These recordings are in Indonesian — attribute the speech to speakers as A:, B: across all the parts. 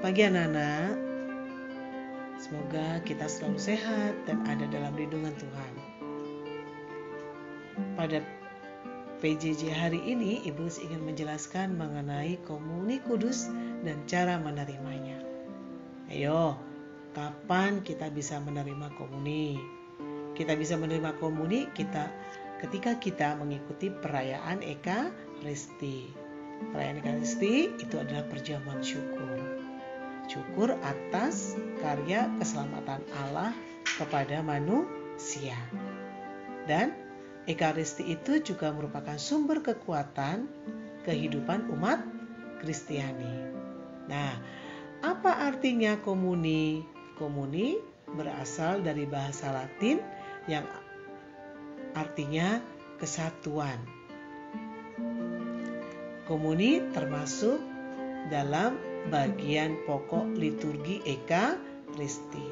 A: pagi anak-anak. Semoga kita selalu sehat dan ada dalam lindungan Tuhan. Pada PJJ hari ini, Ibu ingin menjelaskan mengenai komuni kudus dan cara menerimanya. Ayo, kapan kita bisa menerima komuni? Kita bisa menerima komuni ketika kita mengikuti perayaan Ekaristi. Perayaan Ekaristi itu adalah perjamuan syukur. Syukur atas karya keselamatan Allah kepada manusia. Dan Ekaristi itu juga merupakan sumber kekuatan kehidupan umat Kristiani. Nah, apa artinya komuni? Komuni berasal dari bahasa Latin yang artinya kesatuan. Komuni termasuk dalam bagian pokok liturgi Ekaristi.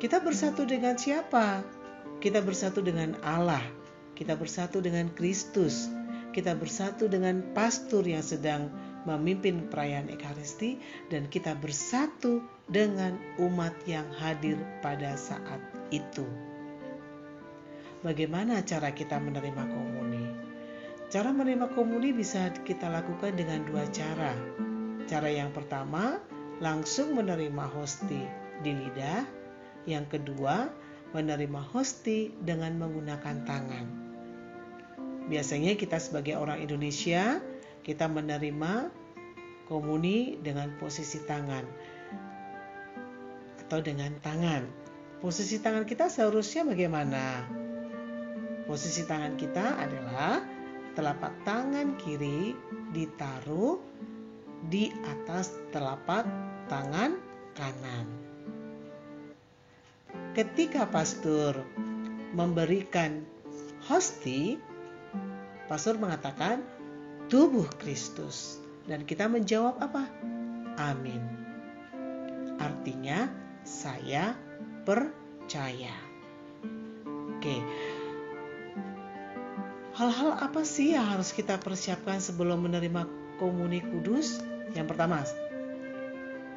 A: Kita bersatu dengan siapa? Kita bersatu dengan Allah. Kita bersatu dengan Kristus. Kita bersatu dengan pastor yang sedang memimpin perayaan Ekaristi, dan kita bersatu dengan umat yang hadir pada saat itu. Bagaimana cara kita menerima komuni? Cara menerima komuni bisa kita lakukan dengan dua cara. Cara yang pertama, langsung menerima hosti di lidah. Yang kedua, menerima hosti dengan menggunakan tangan. Biasanya kita sebagai orang Indonesia, kita menerima komuni dengan posisi tangan atau dengan tangan. Posisi tangan kita seharusnya bagaimana? Posisi tangan kita adalah telapak tangan kiri ditaruh di atas telapak tangan kanan. Ketika pastor memberikan hosti, pastor mengatakan tubuh Kristus, dan kita menjawab apa? Amin. Artinya saya percaya. Oke. Hal-hal apa sih yang harus kita persiapkan sebelum menerima komuni kudus? Yang pertama,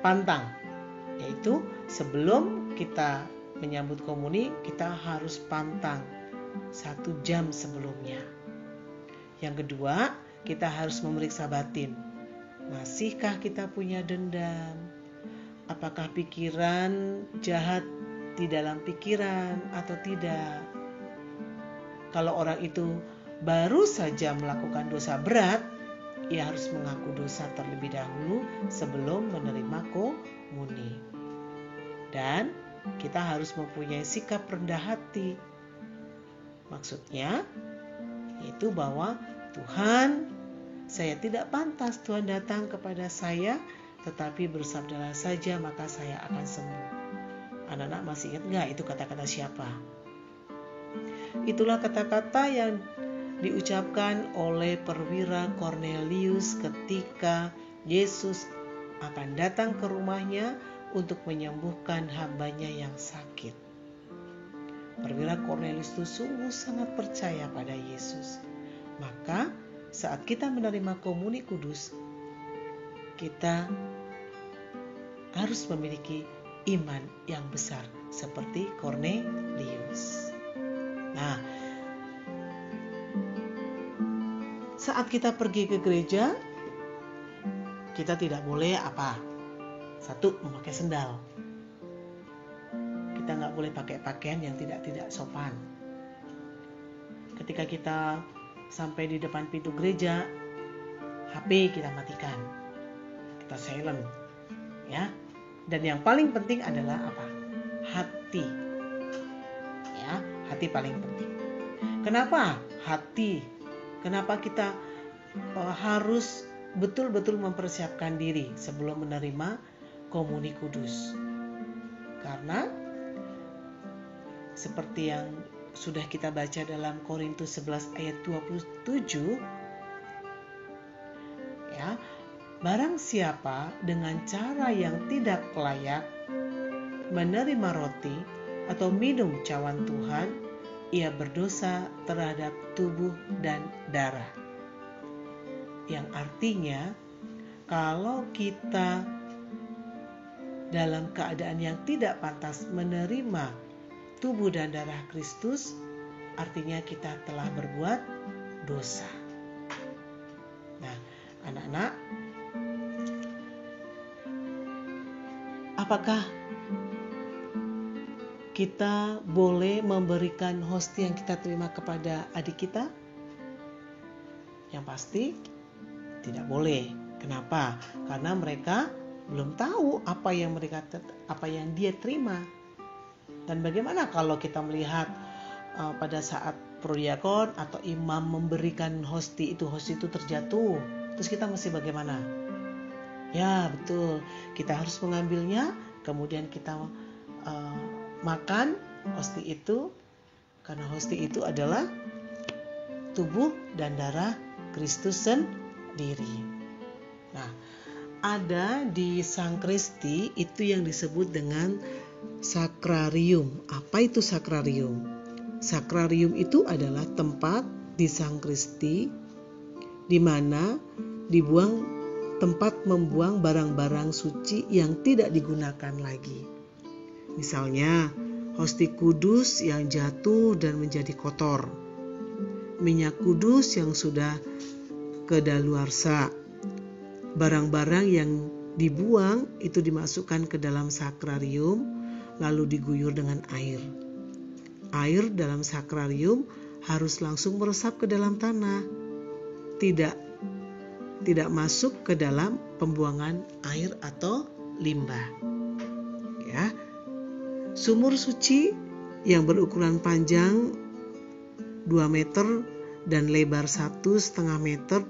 A: pantang, yaitu sebelum kita menyambut komuni, kita harus pantang 1 jam sebelumnya. Yang kedua, kita harus memeriksa batin. Masihkah kita punya dendam? Apakah pikiran jahat di dalam pikiran atau tidak? Kalau orang itu baru saja melakukan dosa berat, ia harus mengaku dosa terlebih dahulu sebelum menerima komuni. Dan kita harus mempunyai sikap rendah hati. Maksudnya, yaitu bahwa Tuhan, saya tidak pantas Tuhan datang kepada saya, tetapi bersabdalah saja maka saya akan sembuh. Anak-anak masih ingat nggak itu kata-kata siapa? Itulah kata-kata yang diucapkan oleh perwira Cornelius ketika Yesus akan datang ke rumahnya untuk menyembuhkan hambanya yang sakit. Perwira Cornelius itu sungguh sangat percaya pada Yesus. Maka saat kita menerima komuni kudus, kita harus memiliki iman yang besar seperti Cornelius. Nah, saat kita pergi ke gereja, kita tidak boleh apa? Satu, memakai sendal. Kita nggak boleh pakai pakaian yang tidak sopan. Ketika kita sampai di depan pintu gereja, HP kita matikan, kita silent, ya. Dan yang paling penting adalah apa? Hati, ya, hati paling penting. Kenapa hati? Kenapa kita harus betul-betul mempersiapkan diri sebelum menerima komuni kudus? Karena seperti yang sudah kita baca dalam Korintus 11 ayat 27, ya, barang siapa dengan cara yang tidak layak menerima roti atau minum cawan Tuhan, ia berdosa terhadap tubuh dan darah. Yang artinya, kalau kita dalam keadaan yang tidak pantas menerima tubuh dan darah Kristus, artinya kita telah berbuat dosa. Nah, anak-anak, apakah kita boleh memberikan hosti yang kita terima kepada adik kita? Yang pasti tidak boleh. Kenapa? Karena mereka belum tahu apa yang dia terima. Dan bagaimana kalau kita melihat pada saat prodiakon atau imam memberikan hosti itu terjatuh, terus kita mesti bagaimana? Ya betul, kita harus mengambilnya, kemudian kita makan hosti itu, karena hosti itu adalah tubuh dan darah Kristus sendiri. Nah, ada di Sangkristi itu yang disebut dengan sakrarium. Apa itu sakrarium? Sakrarium itu adalah tempat di Sangkristi di mana tempat membuang barang-barang suci yang tidak digunakan lagi. Misalnya, hosti kudus yang jatuh dan menjadi kotor, minyak kudus yang sudah kedaluarsa, barang-barang yang dibuang itu dimasukkan ke dalam sakrarium, lalu diguyur dengan air. Air dalam sakrarium harus langsung meresap ke dalam tanah, tidak masuk ke dalam pembuangan air atau limbah. Ya, sumur suci yang berukuran panjang 2 meter dan lebar 1,5 meter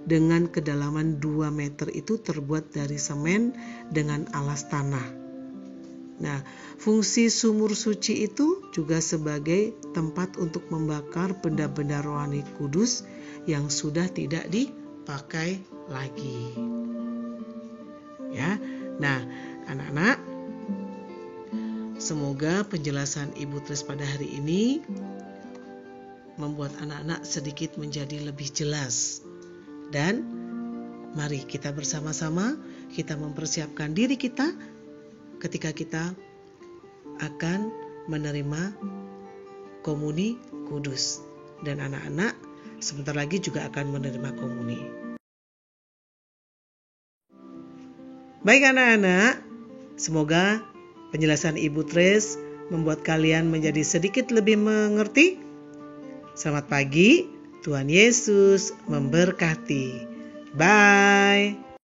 A: dengan kedalaman 2 meter itu terbuat dari semen dengan alas tanah. Nah, fungsi sumur suci itu juga sebagai tempat untuk membakar benda-benda rohani kudus yang sudah tidak dipakai lagi. Ya, nah anak-anak, semoga penjelasan Ibu Tris pada hari ini membuat anak-anak sedikit menjadi lebih jelas. Dan mari kita bersama-sama kita mempersiapkan diri kita ketika kita akan menerima komuni kudus. Dan anak-anak sebentar lagi juga akan menerima komuni. Baik anak-anak, semoga penjelasan Ibu Tris membuat kalian menjadi sedikit lebih mengerti. Selamat pagi, Tuhan Yesus memberkati. Bye.